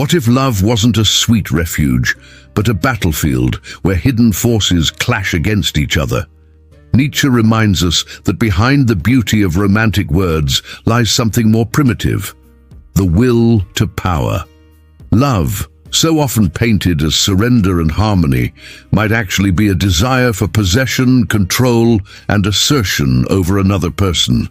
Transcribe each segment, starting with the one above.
What if love wasn't a sweet refuge, but a battlefield where hidden forces clash against each other? Nietzsche reminds us that behind the beauty of romantic words lies something more primitive: the will to power. Love, so often painted as surrender and harmony, might actually be a desire for possession, control, and assertion over another person.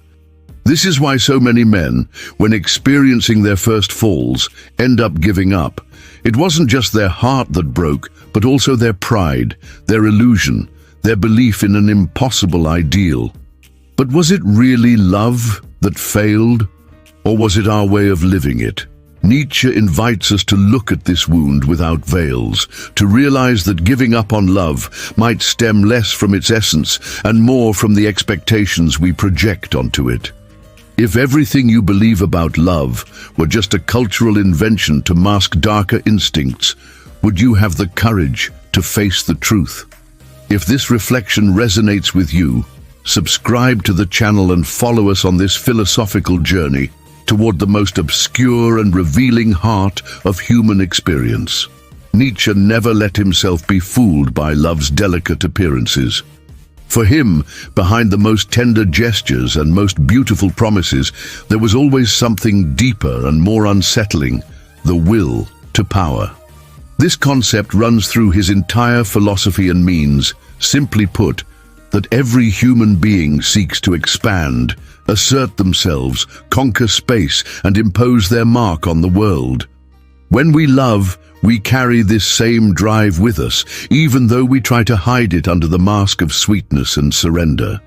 This is why so many men, when experiencing their first falls, end up giving up. It wasn't just their heart that broke, but also their pride, their illusion, their belief in an impossible ideal. But was it really love that failed, or was it our way of living it? Nietzsche invites us to look at this wound without veils, to realize that giving up on love might stem less from its essence and more from the expectations we project onto it. If everything you believe about love were just a cultural invention to mask darker instincts, would you have the courage to face the truth? If this reflection resonates with you, subscribe to the channel and follow us on this philosophical journey toward the most obscure and revealing heart of human experience. Nietzsche never let himself be fooled by love's delicate appearances. For him, behind the most tender gestures and most beautiful promises, there was always something deeper and more unsettling: the will to power. This concept runs through his entire philosophy and means, simply put, that every human being seeks to expand, assert themselves, conquer space, and impose their mark on the world. When we love, we carry this same drive with us, even though we try to hide it under the mask of sweetness and surrender.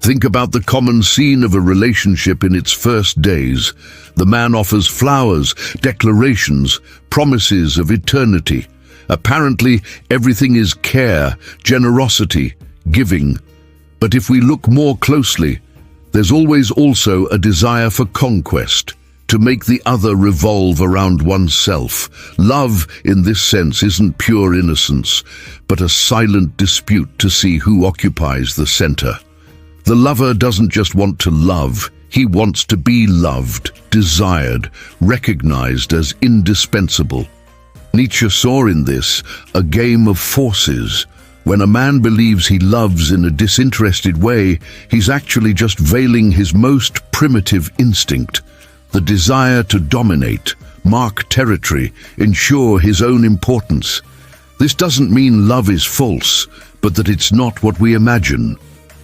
Think about the common scene of a relationship in its first days. The man offers flowers, declarations, promises of eternity. Apparently, everything is care, generosity, giving. But if we look more closely, there's always also a desire for conquest, to make the other revolve around oneself. Love, in this sense, isn't pure innocence, but a silent dispute to see who occupies the center. The lover doesn't just want to love, he wants to be loved, desired, recognized as indispensable. Nietzsche saw in this a game of forces. When a man believes he loves in a disinterested way, he's actually just veiling his most primitive instinct: the desire to dominate, mark territory, ensure his own importance. This doesn't mean love is false, but that it's not what we imagine.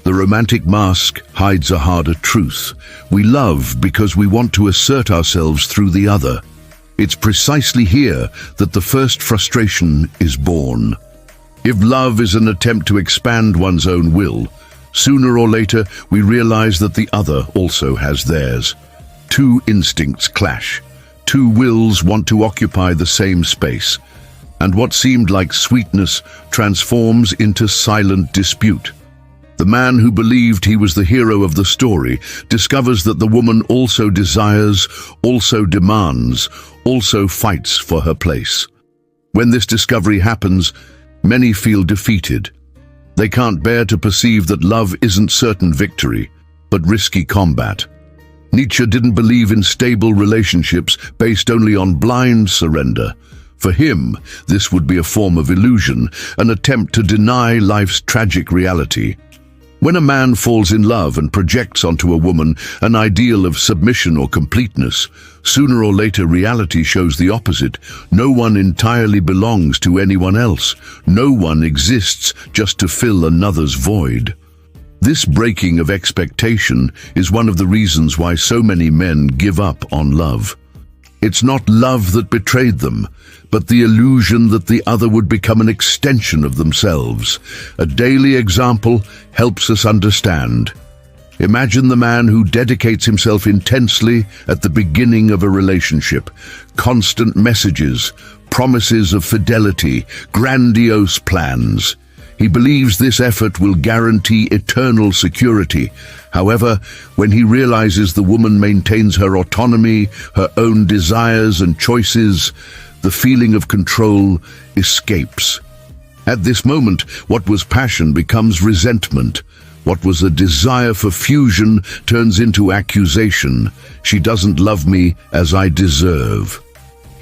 The romantic mask hides a harder truth. We love because we want to assert ourselves through the other. It's precisely here that the first frustration is born. If love is an attempt to expand one's own will, sooner or later we realize that the other also has theirs. Two instincts clash. Two wills want to occupy the same space. And what seemed like sweetness transforms into silent dispute. The man who believed he was the hero of the story discovers that the woman also desires, also demands, also fights for her place. When this discovery happens, many feel defeated. They can't bear to perceive that love isn't certain victory, but risky combat. Nietzsche didn't believe in stable relationships based only on blind surrender. For him, this would be a form of illusion, an attempt to deny life's tragic reality. When a man falls in love and projects onto a woman an ideal of submission or completeness, sooner or later reality shows the opposite. No one entirely belongs to anyone else. No one exists just to fill another's void. This breaking of expectation is one of the reasons why so many men give up on love. It's not love that betrayed them, but the illusion that the other would become an extension of themselves. A daily example helps us understand. Imagine the man who dedicates himself intensely at the beginning of a relationship. Constant messages, promises of fidelity, grandiose plans. He believes this effort will guarantee eternal security. However, when he realizes the woman maintains her autonomy, her own desires and choices, the feeling of control escapes. At this moment, what was passion becomes resentment. What was a desire for fusion turns into accusation. She doesn't love me as I deserve.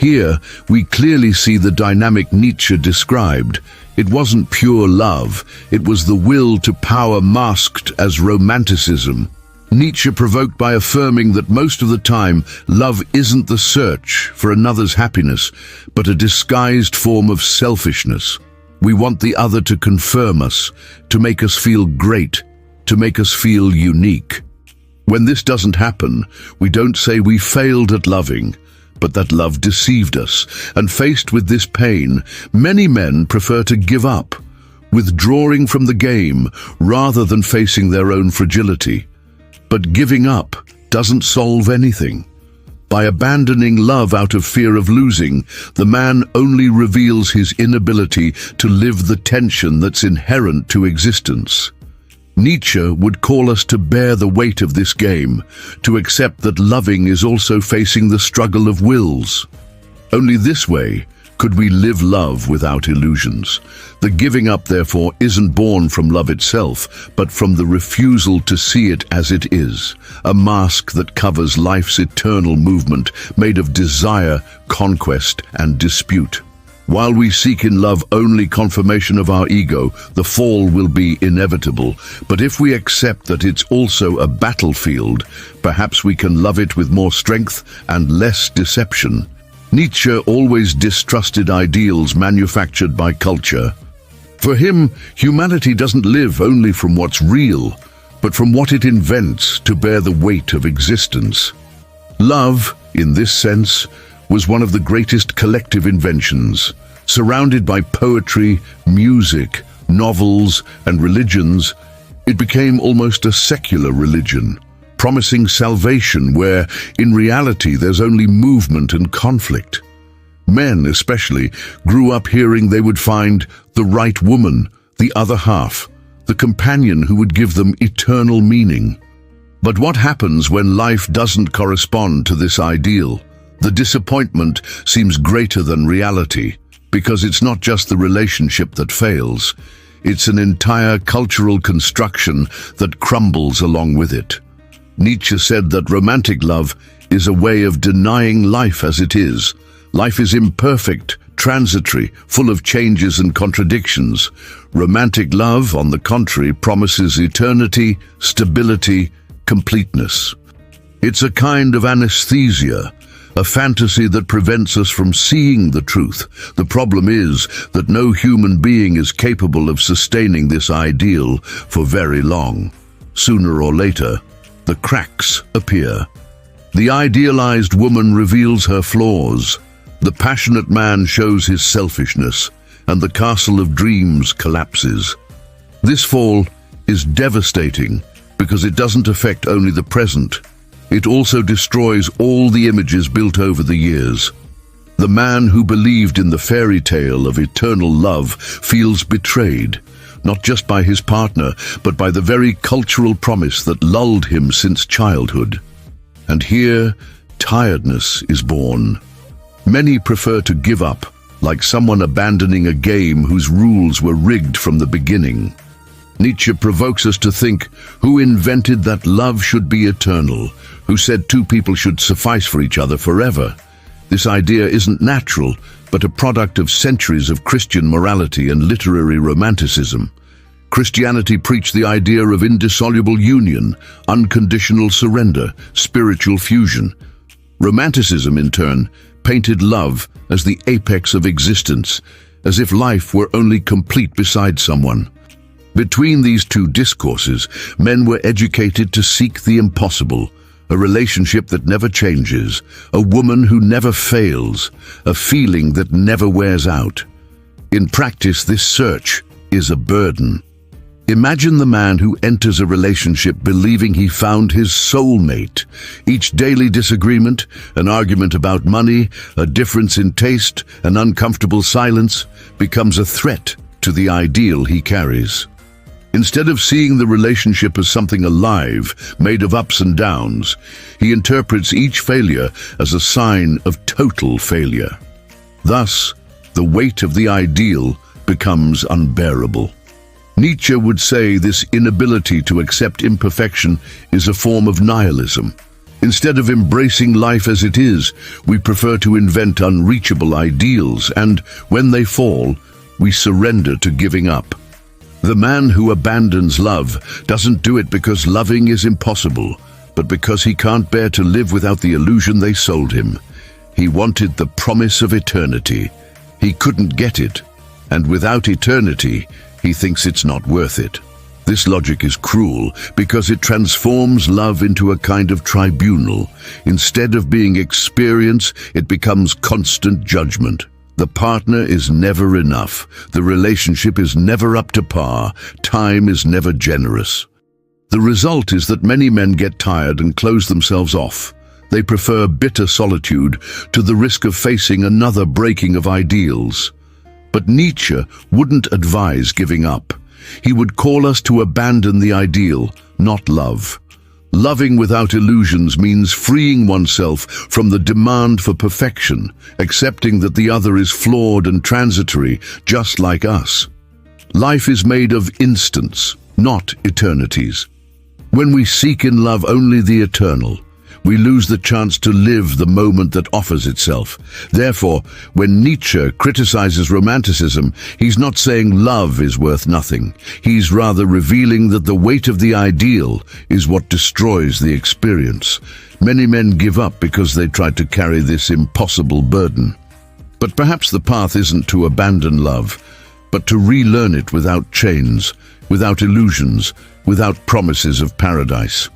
Here, we clearly see the dynamic Nietzsche described. It wasn't pure love, it was the will to power masked as romanticism. Nietzsche provoked by affirming that most of the time, love isn't the search for another's happiness, but a disguised form of selfishness. We want the other to confirm us, to make us feel great, to make us feel unique. When this doesn't happen, we don't say we failed at loving, but that love deceived us. And faced with this pain, many men prefer to give up, withdrawing from the game rather than facing their own fragility. But giving up doesn't solve anything. By abandoning love out of fear of losing, the man only reveals his inability to live the tension that's inherent to existence. Nietzsche would call us to bear the weight of this game, to accept that loving is also facing the struggle of wills. Only this way could we live love without illusions. The giving up, therefore, isn't born from love itself, but from the refusal to see it as it is, a mask that covers life's eternal movement, made of desire, conquest, and dispute. While we seek in love only confirmation of our ego, the fall will be inevitable. But if we accept that it's also a battlefield, perhaps we can love it with more strength and less deception. Nietzsche always distrusted ideals manufactured by culture. For him, humanity doesn't live only from what's real, but from what it invents to bear the weight of existence. Love, in this sense, was one of the greatest collective inventions. Surrounded by poetry, music, novels, and religions, it became almost a secular religion, promising salvation where, in reality, there's only movement and conflict. Men, especially, grew up hearing they would find the right woman, the other half, the companion who would give them eternal meaning. But what happens when life doesn't correspond to this ideal? The disappointment seems greater than reality, because it's not just the relationship that fails, it's an entire cultural construction that crumbles along with it. Nietzsche said that romantic love is a way of denying life as it is. Life is imperfect, transitory, full of changes and contradictions. Romantic love, on the contrary, promises eternity, stability, completeness. It's a kind of anesthesia, a fantasy that prevents us from seeing the truth. The problem is that no human being is capable of sustaining this ideal for very long. Sooner or later, the cracks appear. The idealized woman reveals her flaws. The passionate man shows his selfishness, and the castle of dreams collapses. This fall is devastating because it doesn't affect only the present. It also destroys all the images built over the years. The man who believed in the fairy tale of eternal love feels betrayed, not just by his partner, but by the very cultural promise that lulled him since childhood. And here, tiredness is born. Many prefer to give up, like someone abandoning a game whose rules were rigged from the beginning. Nietzsche provokes us to think, who invented that love should be eternal? Who said two people should suffice for each other forever? This idea isn't natural, but a product of centuries of Christian morality and literary romanticism. Christianity preached the idea of indissoluble union, unconditional surrender, spiritual fusion. Romanticism, in turn, painted love as the apex of existence, as if life were only complete beside someone. Between these two discourses, men were educated to seek the impossible, a relationship that never changes, a woman who never fails, a feeling that never wears out. In practice, this search is a burden. Imagine the man who enters a relationship believing he found his soulmate. Each daily disagreement, an argument about money, a difference in taste, an uncomfortable silence, becomes a threat to the ideal he carries. Instead of seeing the relationship as something alive, made of ups and downs, he interprets each failure as a sign of total failure. Thus, the weight of the ideal becomes unbearable. Nietzsche would say this inability to accept imperfection is a form of nihilism. Instead of embracing life as it is, we prefer to invent unreachable ideals, and when they fall, we surrender to giving up. The man who abandons love doesn't do it because loving is impossible, but because he can't bear to live without the illusion they sold him. He wanted the promise of eternity. He couldn't get it, and without eternity, he thinks it's not worth it. This logic is cruel because it transforms love into a kind of tribunal. Instead of being experience, it becomes constant judgment. The partner is never enough. The relationship is never up to par. Time is never generous. The result is that many men get tired and close themselves off. They prefer bitter solitude to the risk of facing another breaking of ideals. But Nietzsche wouldn't advise giving up. He would call us to abandon the ideal, not love. Loving without illusions means freeing oneself from the demand for perfection, accepting that the other is flawed and transitory, just like us. Life is made of instants, not eternities. When we seek in love only the eternal, we lose the chance to live the moment that offers itself. Therefore, when Nietzsche criticizes romanticism, he's not saying love is worth nothing. He's rather revealing that the weight of the ideal is what destroys the experience. Many men give up because they try to carry this impossible burden. But perhaps the path isn't to abandon love, but to relearn it without chains, without illusions, without promises of paradise.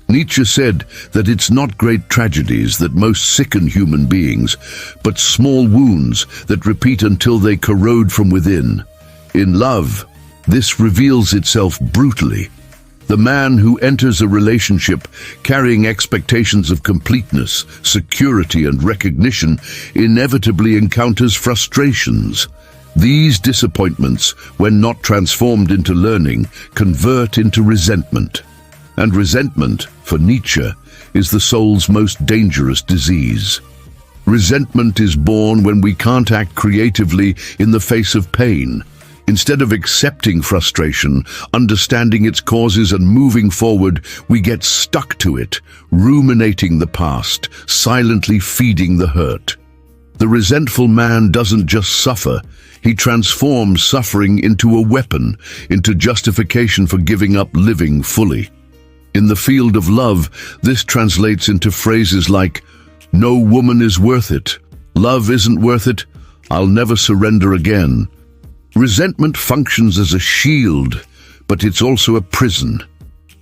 Nietzsche said that it's not great tragedies that most sicken human beings, but small wounds that repeat until they corrode from within. In love, this reveals itself brutally. The man who enters a relationship carrying expectations of completeness, security, and recognition inevitably encounters frustrations. These disappointments, when not transformed into learning, convert into resentment. And resentment, for Nietzsche, is the soul's most dangerous disease. Resentment is born when we can't act creatively in the face of pain. Instead of accepting frustration, understanding its causes and moving forward, we get stuck to it, ruminating the past, silently feeding the hurt. The resentful man doesn't just suffer, he transforms suffering into a weapon, into justification for giving up living fully. In the field of love, this translates into phrases like, "No woman is worth it," "Love isn't worth it," "I'll never surrender again." Resentment functions as a shield, but it's also a prison.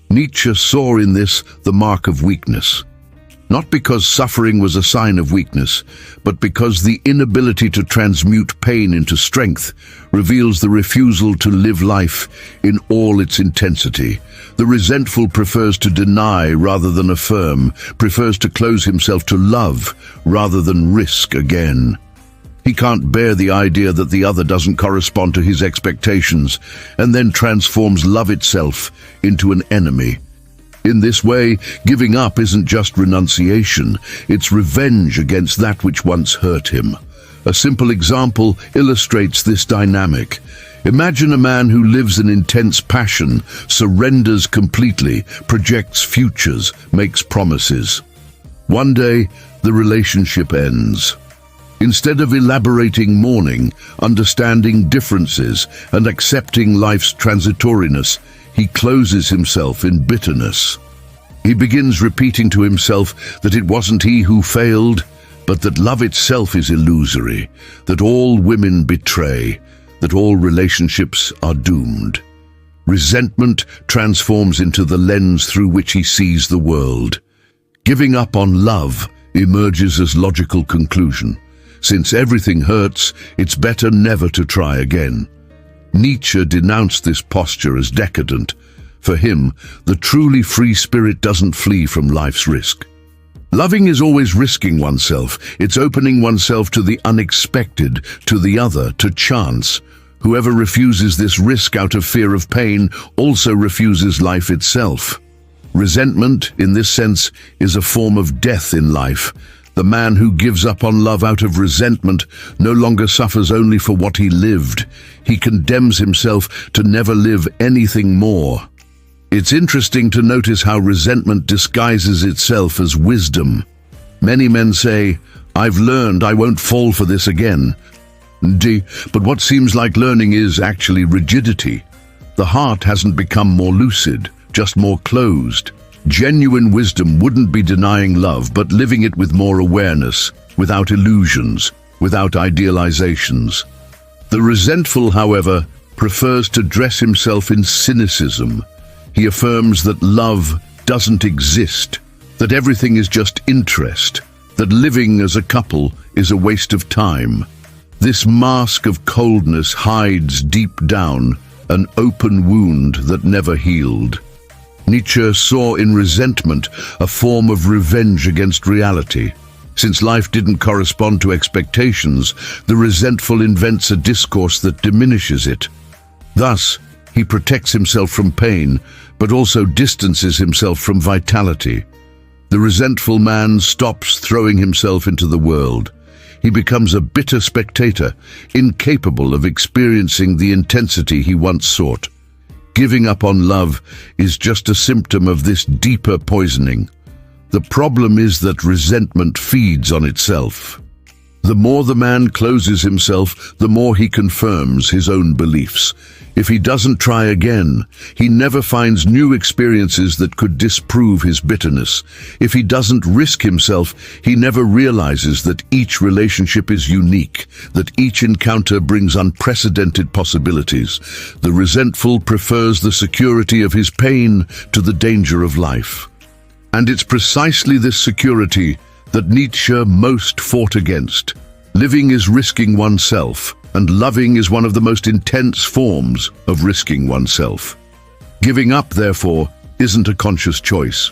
Nietzsche saw in this the mark of weakness. Not because suffering was a sign of weakness, but because the inability to transmute pain into strength reveals the refusal to live life in all its intensity. The resentful prefers to deny rather than affirm, prefers to close himself to love rather than risk again. He can't bear the idea that the other doesn't correspond to his expectations, and then transforms love itself into an enemy. In this way, giving up isn't just renunciation, it's revenge against that which once hurt him. A simple example illustrates this dynamic. Imagine a man who lives in intense passion, surrenders completely, projects futures, makes promises. One day, the relationship ends. Instead of elaborating mourning, understanding differences, and accepting life's transitoriness, he closes himself in bitterness. He begins repeating to himself that it wasn't he who failed, but that love itself is illusory, that all women betray, that all relationships are doomed. Resentment transforms into the lens through which he sees the world. Giving up on love emerges as logical conclusion. Since everything hurts, it's better never to try again. Nietzsche denounced this posture as decadent. For him, the truly free spirit doesn't flee from life's risk. Loving is always risking oneself. It's opening oneself to the unexpected, to the other, to chance. Whoever refuses this risk out of fear of pain also refuses life itself. Resentment, in this sense, is a form of death in life. The man who gives up on love out of resentment no longer suffers only for what he lived. He condemns himself to never live anything more. It's interesting to notice how resentment disguises itself as wisdom. Many men say, "I've learned, I won't fall for this again." But what seems like learning is actually rigidity. The heart hasn't become more lucid, just more closed. Genuine wisdom wouldn't be denying love, but living it with more awareness, without illusions, without idealizations. The resentful, however, prefers to dress himself in cynicism. He affirms that love doesn't exist, that everything is just interest, that living as a couple is a waste of time. This mask of coldness hides deep down an open wound that never healed. Nietzsche saw in resentment a form of revenge against reality. Since life didn't correspond to expectations, the resentful invents a discourse that diminishes it. Thus, he protects himself from pain, but also distances himself from vitality. The resentful man stops throwing himself into the world. He becomes a bitter spectator, incapable of experiencing the intensity he once sought. Giving up on love is just a symptom of this deeper poisoning. The problem is that resentment feeds on itself. The more the man closes himself, the more he confirms his own beliefs. If he doesn't try again, he never finds new experiences that could disprove his bitterness. If he doesn't risk himself, he never realizes that each relationship is unique, that each encounter brings unprecedented possibilities. The resentful prefers the security of his pain to the danger of life. And it's precisely this security that Nietzsche most fought against. Living is risking oneself, and loving is one of the most intense forms of risking oneself. Giving up, therefore, isn't a conscious choice,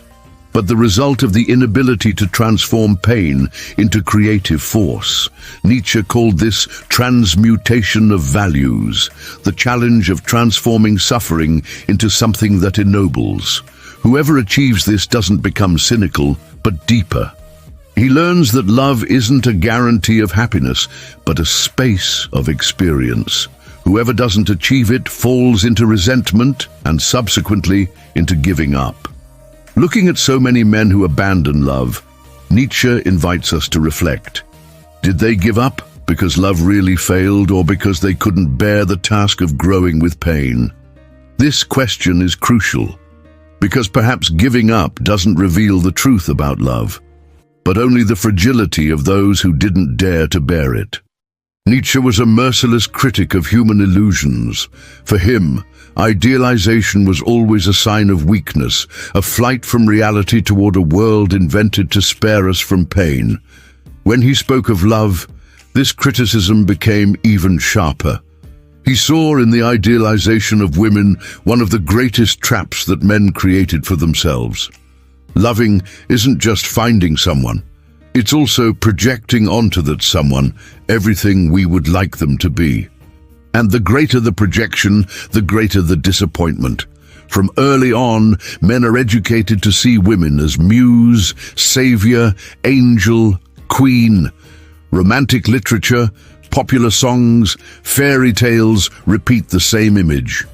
but the result of the inability to transform pain into creative force. Nietzsche called this transmutation of values, the challenge of transforming suffering into something that ennobles. Whoever achieves this doesn't become cynical, but deeper. He learns that love isn't a guarantee of happiness, but a space of experience. Whoever doesn't achieve it falls into resentment and subsequently into giving up. Looking at so many men who abandon love, Nietzsche invites us to reflect. Did they give up because love really failed, or because they couldn't bear the task of growing with pain? This question is crucial, because perhaps giving up doesn't reveal the truth about love, but only the fragility of those who didn't dare to bear it. Nietzsche was a merciless critic of human illusions. For him, idealization was always a sign of weakness, a flight from reality toward a world invented to spare us from pain. When he spoke of love, this criticism became even sharper. He saw in the idealization of women one of the greatest traps that men created for themselves. Loving isn't just finding someone. It's also projecting onto that someone everything we would like them to be. And the greater the projection, the greater the disappointment. From early on, men are educated to see women as muse, savior, angel, queen. Romantic literature, popular songs, fairy tales repeat the same image.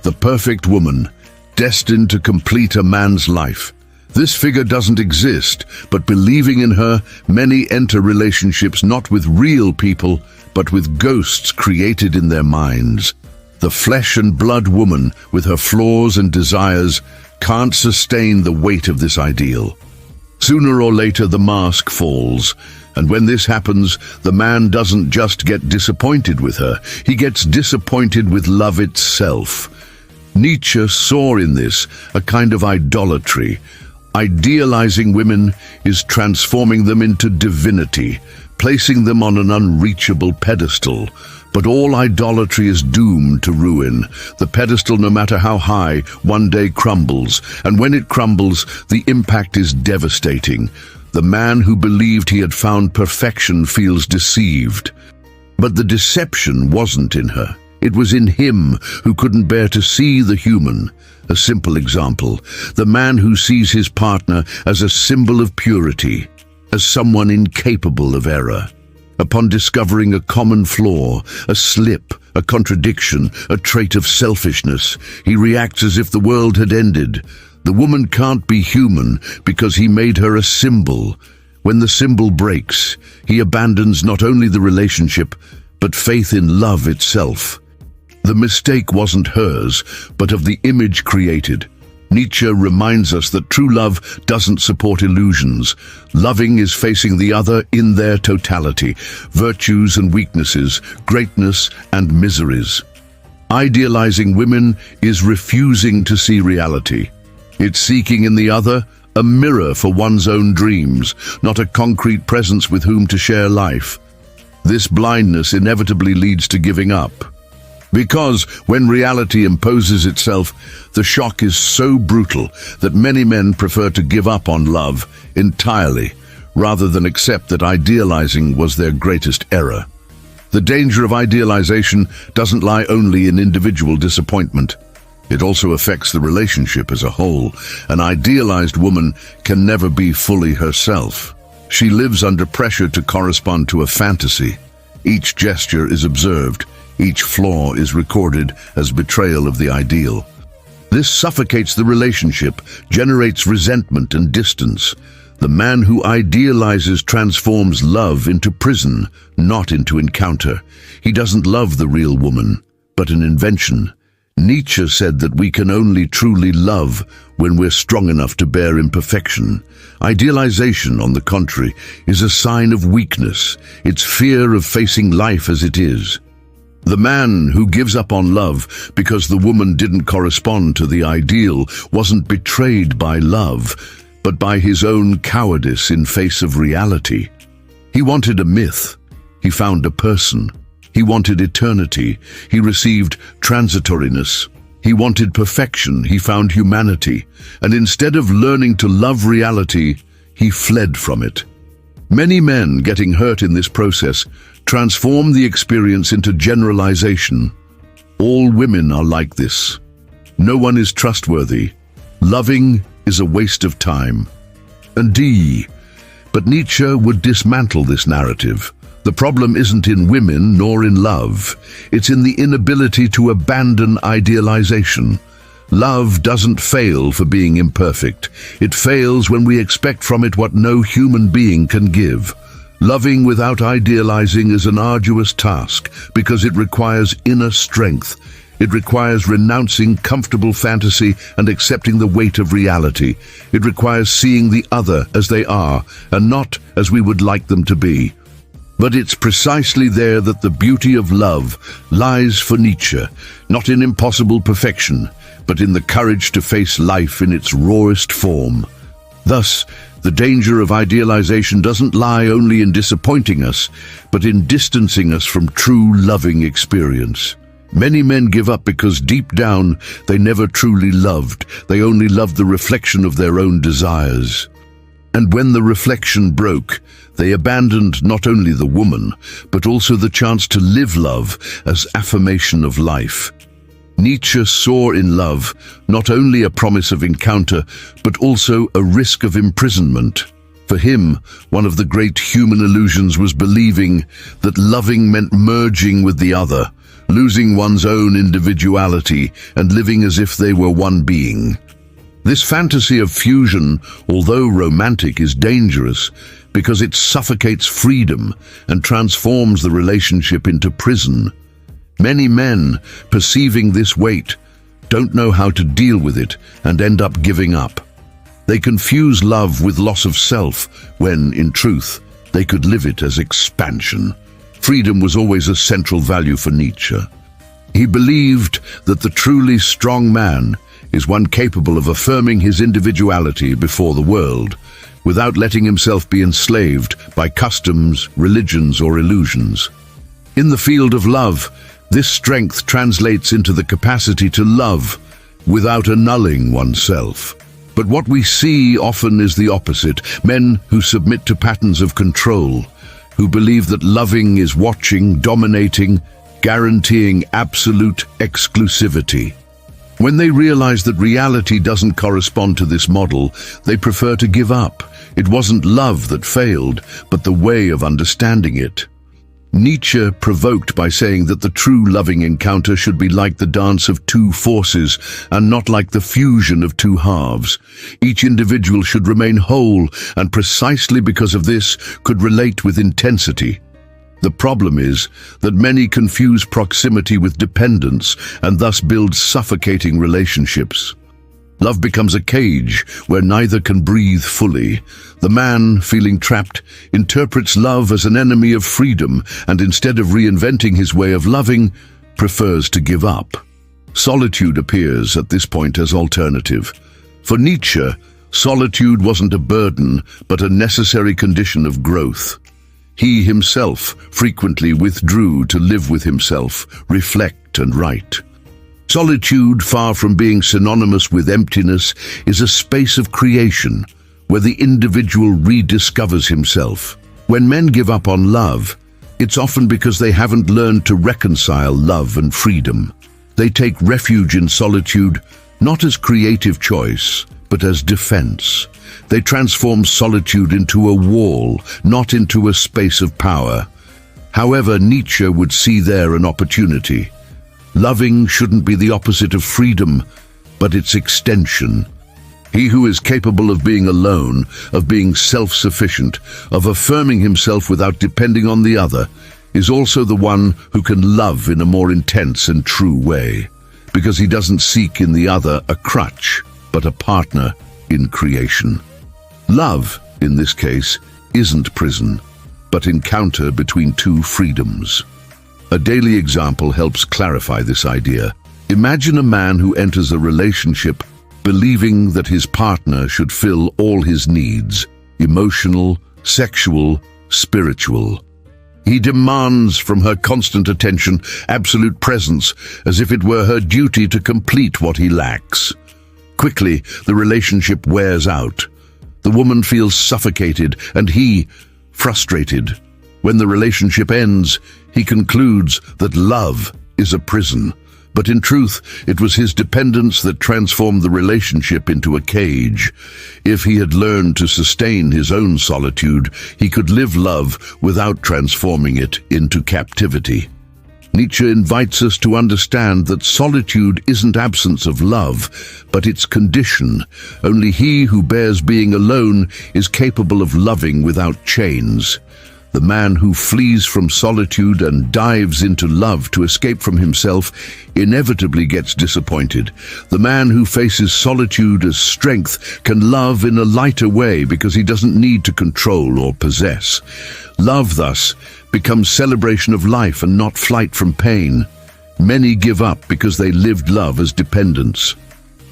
The perfect woman, destined to complete a man's life. This figure doesn't exist, but believing in her, many enter relationships not with real people, but with ghosts created in their minds. The flesh and blood woman, with her flaws and desires, can't sustain the weight of this ideal. Sooner or later, the mask falls, and when this happens, the man doesn't just get disappointed with her, he gets disappointed with love itself. Nietzsche saw in this a kind of idolatry. Idealizing women is transforming them into divinity, placing them on an unreachable pedestal. But all idolatry is doomed to ruin. The pedestal, no matter how high, one day crumbles, and when it crumbles, the impact is devastating. The man who believed he had found perfection feels deceived. But the deception wasn't in her. It was in him, who couldn't bear to see the human. A simple example: the man who sees his partner as a symbol of purity, as someone incapable of error. Upon discovering a common flaw, a slip, a contradiction, a trait of selfishness, he reacts as if the world had ended. The woman can't be human because he made her a symbol. When the symbol breaks, he abandons not only the relationship, but faith in love itself. The mistake wasn't hers, but of the image created. Nietzsche reminds us that true love doesn't support illusions. Loving is facing the other in their totality, virtues and weaknesses, greatness and miseries. Idealizing women is refusing to see reality. It's seeking in the other a mirror for one's own dreams, not a concrete presence with whom to share life. This blindness inevitably leads to giving up. Because when reality imposes itself, the shock is so brutal that many men prefer to give up on love entirely, rather than accept that idealizing was their greatest error. The danger of idealization doesn't lie only in individual disappointment. It also affects the relationship as a whole. An idealized woman can never be fully herself. She lives under pressure to correspond to a fantasy. Each gesture is observed. Each flaw is recorded as betrayal of the ideal. This suffocates the relationship, generates resentment and distance. The man who idealizes transforms love into prison, not into encounter. He doesn't love the real woman, but an invention. Nietzsche said that we can only truly love when we're strong enough to bear imperfection. Idealization, on the contrary, is a sign of weakness. It's fear of facing life as it is. The man who gives up on love because the woman didn't correspond to the ideal wasn't betrayed by love, but by his own cowardice in face of reality. He wanted a myth. He found a person. He wanted eternity. He received transitoriness. He wanted perfection. He found humanity. And instead of learning to love reality, he fled from it. Many men getting hurt in this process transform the experience into generalization. All women are like this. No one is trustworthy. Loving is a waste of time. But Nietzsche would dismantle this narrative. The problem isn't in women nor in love. It's in the inability to abandon idealization. Love doesn't fail for being imperfect. It fails when we expect from it what no human being can give. Loving without idealizing is an arduous task because it requires inner strength. It requires renouncing comfortable fantasy and accepting the weight of reality. It requires seeing the other as they are and not as we would like them to be. But it's precisely there that the beauty of love lies for Nietzsche, not in impossible perfection, but in the courage to face life in its rawest form. Thus, the danger of idealization doesn't lie only in disappointing us, but in distancing us from true loving experience. Many men give up because deep down they never truly loved. They only loved the reflection of their own desires. And when the reflection broke, they abandoned not only the woman, but also the chance to live love as affirmation of life. Nietzsche saw in love not only a promise of encounter, but also a risk of imprisonment. For him, one of the great human illusions was believing that loving meant merging with the other, losing one's own individuality and living as if they were one being. This fantasy of fusion, although romantic, is dangerous because it suffocates freedom and transforms the relationship into prison. Many men, perceiving this weight, don't know how to deal with it and end up giving up. They confuse love with loss of self when, in truth, they could live it as expansion. Freedom was always a central value for Nietzsche. He believed that the truly strong man is one capable of affirming his individuality before the world, without letting himself be enslaved by customs, religions, or illusions. In the field of love, this strength translates into the capacity to love without annulling oneself. But what we see often is the opposite: men who submit to patterns of control, who believe that loving is watching, dominating, guaranteeing absolute exclusivity. When they realize that reality doesn't correspond to this model, they prefer to give up. It wasn't love that failed, but the way of understanding it. Nietzsche provoked by saying that the true loving encounter should be like the dance of two forces and not like the fusion of two halves. Each individual should remain whole, and precisely because of this could relate with intensity. The problem is that many confuse proximity with dependence and thus build suffocating relationships. Love becomes a cage where neither can breathe fully. The man, feeling trapped, interprets love as an enemy of freedom and instead of reinventing his way of loving, prefers to give up. Solitude appears at this point as alternative. For Nietzsche, solitude wasn't a burden but a necessary condition of growth. He himself frequently withdrew to live with himself, reflect and write. Solitude, far from being synonymous with emptiness, is a space of creation where the individual rediscovers himself. When men give up on love, it's often because they haven't learned to reconcile love and freedom. They take refuge in solitude not as creative choice, but as defense. They transform solitude into a wall, not into a space of power. However, Nietzsche would see there an opportunity. Loving shouldn't be the opposite of freedom, but its extension. He who is capable of being alone, of being self-sufficient, of affirming himself without depending on the other, is also the one who can love in a more intense and true way, because he doesn't seek in the other a crutch, but a partner in creation. Love, in this case, isn't prison, but encounter between two freedoms. A daily example helps clarify this idea. Imagine a man who enters a relationship believing that his partner should fill all his needs, emotional, sexual, spiritual. He demands from her constant attention, absolute presence, as if it were her duty to complete what he lacks. Quickly, the relationship wears out. The woman feels suffocated and he, frustrated. When the relationship ends, he concludes that love is a prison. But in truth, it was his dependence that transformed the relationship into a cage. If he had learned to sustain his own solitude, he could live love without transforming it into captivity. Nietzsche invites us to understand that solitude isn't absence of love, but its condition. Only he who bears being alone is capable of loving without chains. The man who flees from solitude and dives into love to escape from himself inevitably gets disappointed. The man who faces solitude as strength can love in a lighter way because he doesn't need to control or possess. Love, thus, becomes celebration of life and not flight from pain. Many give up because they lived love as dependence.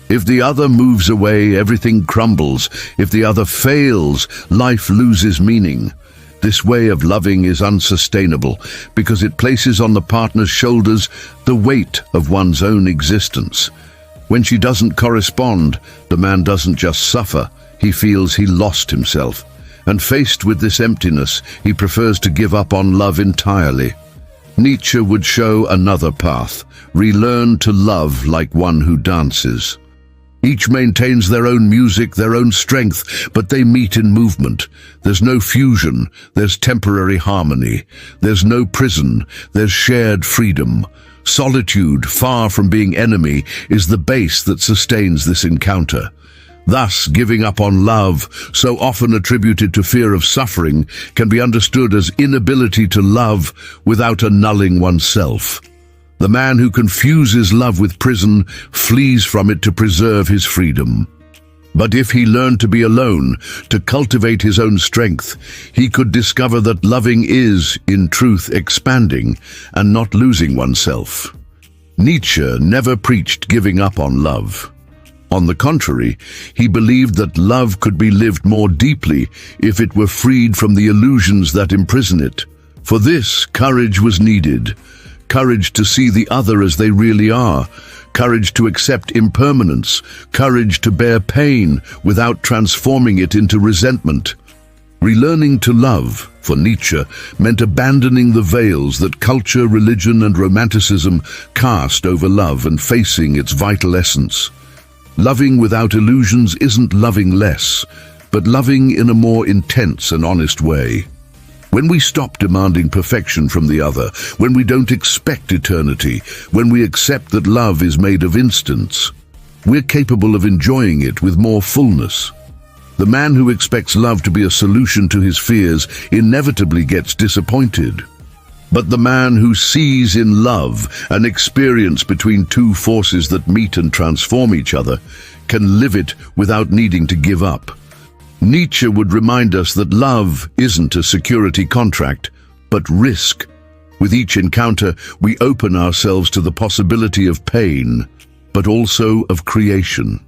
If the other moves away, everything crumbles. If the other fails, life loses meaning. This way of loving is unsustainable because it places on the partner's shoulders the weight of one's own existence. When she doesn't correspond, the man doesn't just suffer, he feels he lost himself. And faced with this emptiness, he prefers to give up on love entirely. Nietzsche would show another path: relearn to love like one who dances. Each maintains their own music, their own strength, but they meet in movement. There's no fusion, there's temporary harmony. There's no prison, there's shared freedom. Solitude, far from being enemy, is the base that sustains this encounter. Thus, giving up on love, so often attributed to fear of suffering, can be understood as inability to love without annulling oneself. The man who confuses love with prison flees from it to preserve his freedom. But if he learned to be alone, to cultivate his own strength, he could discover that loving is, in truth, expanding and not losing oneself. Nietzsche never preached giving up on love. On the contrary, he believed that love could be lived more deeply if it were freed from the illusions that imprison it. For this, courage was needed. Courage to see the other as they really are, courage to accept impermanence, courage to bear pain without transforming it into resentment. Relearning to love, for Nietzsche, meant abandoning the veils that culture, religion, and romanticism cast over love and facing its vital essence. Loving without illusions isn't loving less, but loving in a more intense and honest way. When we stop demanding perfection from the other, when we don't expect eternity, when we accept that love is made of instants, we're capable of enjoying it with more fullness. The man who expects love to be a solution to his fears inevitably gets disappointed. But the man who sees in love an experience between two forces that meet and transform each other can live it without needing to give up. Nietzsche would remind us that love isn't a security contract, but risk. With each encounter, we open ourselves to the possibility of pain, but also of creation.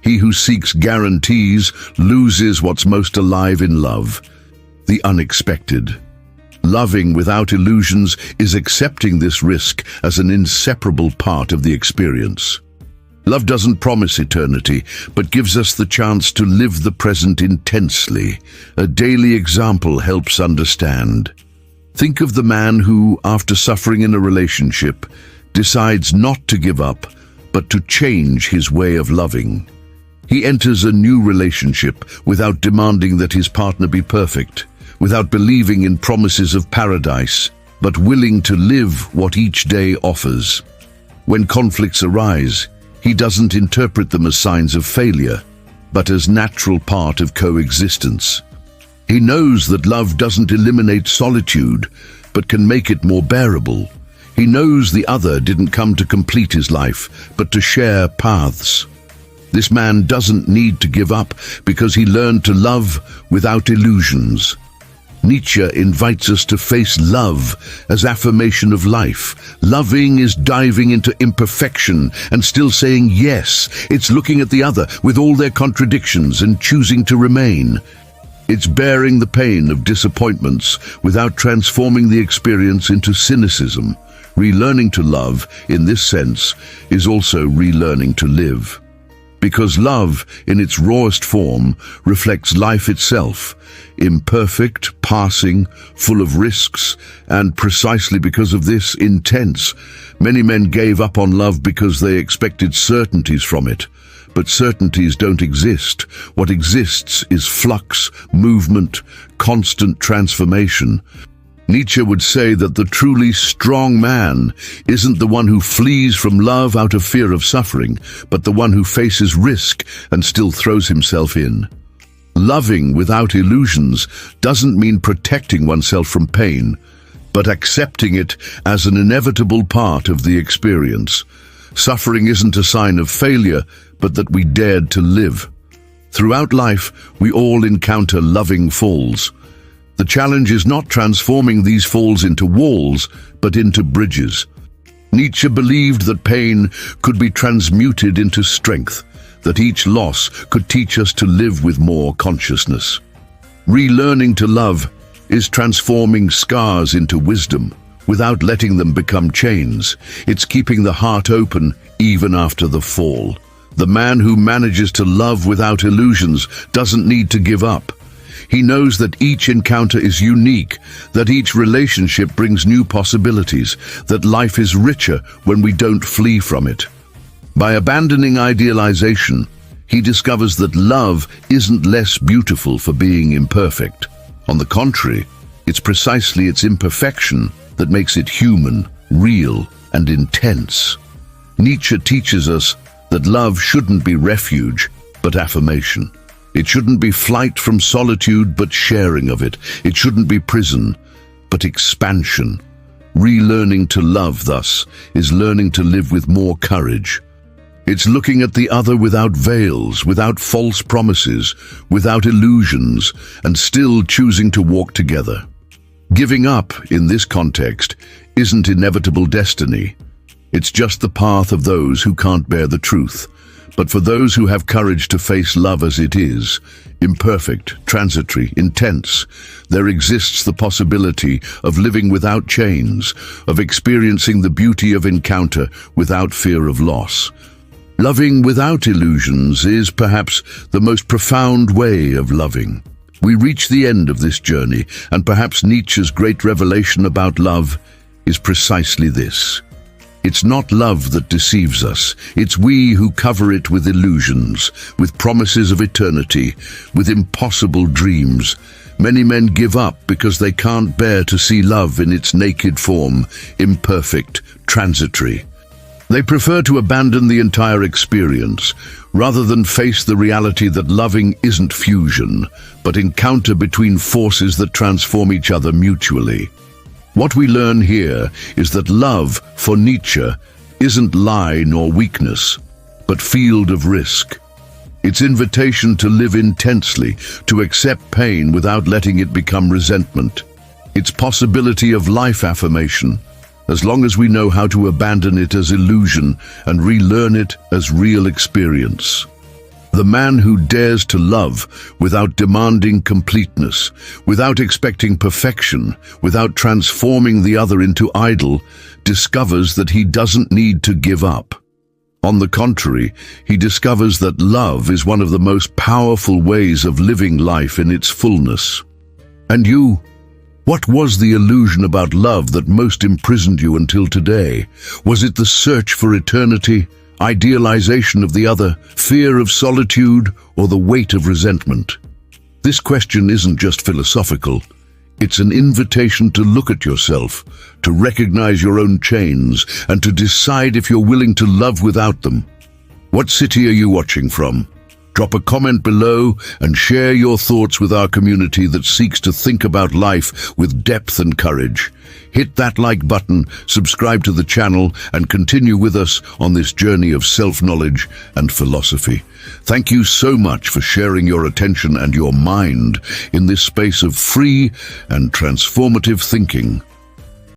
He who seeks guarantees loses what's most alive in love, the unexpected. Loving without illusions is accepting this risk as an inseparable part of the experience. Love doesn't promise eternity, but gives us the chance to live the present intensely. A daily example helps understand. Think of the man who, after suffering in a relationship, decides not to give up, but to change his way of loving. He enters a new relationship without demanding that his partner be perfect, without believing in promises of paradise, but willing to live what each day offers. When conflicts arise, he doesn't interpret them as signs of failure, but as natural part of coexistence. He knows that love doesn't eliminate solitude, but can make it more bearable. He knows the other didn't come to complete his life, but to share paths. This man doesn't need to give up because he learned to love without illusions. Nietzsche invites us to face love as affirmation of life. Loving is diving into imperfection and still saying yes. It's looking at the other with all their contradictions and choosing to remain. It's bearing the pain of disappointments without transforming the experience into cynicism. Relearning to love, in this sense, is also relearning to live. Because love, in its rawest form, reflects life itself, imperfect, passing, full of risks, and precisely because of this, intense. Many men gave up on love because they expected certainties from it. But certainties don't exist. What exists is flux, movement, constant transformation. Nietzsche would say that the truly strong man isn't the one who flees from love out of fear of suffering, but the one who faces risk and still throws himself in. Loving without illusions doesn't mean protecting oneself from pain, but accepting it as an inevitable part of the experience. Suffering isn't a sign of failure, but that we dared to live. Throughout life, we all encounter loving falls. The challenge is not transforming these falls into walls, but into bridges. Nietzsche believed that pain could be transmuted into strength, that each loss could teach us to live with more consciousness. Relearning to love is transforming scars into wisdom, without letting them become chains. It's keeping the heart open even after the fall. The man who manages to love without illusions doesn't need to give up. He knows that each encounter is unique, that each relationship brings new possibilities, that life is richer when we don't flee from it. By abandoning idealization, he discovers that love isn't less beautiful for being imperfect. On the contrary, it's precisely its imperfection that makes it human, real, and intense. Nietzsche teaches us that love shouldn't be refuge, but affirmation. It shouldn't be flight from solitude, but sharing of it. It shouldn't be prison, but expansion. Relearning to love, thus, is learning to live with more courage. It's looking at the other without veils, without false promises, without illusions, and still choosing to walk together. Giving up, in this context, isn't inevitable destiny. It's just the path of those who can't bear the truth. But for those who have courage to face love as it is, imperfect, transitory, intense, there exists the possibility of living without chains, of experiencing the beauty of encounter without fear of loss. Loving without illusions is perhaps the most profound way of loving. We reach the end of this journey, and perhaps Nietzsche's great revelation about love is precisely this. It's not love that deceives us. It's we who cover it with illusions, with promises of eternity, with impossible dreams. Many men give up because they can't bear to see love in its naked form, imperfect, transitory. They prefer to abandon the entire experience, rather than face the reality that loving isn't fusion, but encounter between forces that transform each other mutually. What we learn here is that love, for Nietzsche, isn't lie nor weakness, but field of risk. It's invitation to live intensely, to accept pain without letting it become resentment. It's possibility of life affirmation, as long as we know how to abandon it as illusion and relearn it as real experience. The man who dares to love without demanding completeness, without expecting perfection, without transforming the other into idol, discovers that he doesn't need to give up. On the contrary, he discovers that love is one of the most powerful ways of living life in its fullness. And you? What was the illusion about love that most imprisoned you until today? Was it the search for eternity, idealization of the other, fear of solitude, or the weight of resentment? This question isn't just philosophical. It's an invitation to look at yourself, to recognize your own chains, and to decide if you're willing to love without them. What city are you watching from? Drop a comment below and share your thoughts with our community that seeks to think about life with depth and courage. Hit that like button, subscribe to the channel, and continue with us on this journey of self-knowledge and philosophy. Thank you so much for sharing your attention and your mind in this space of free and transformative thinking.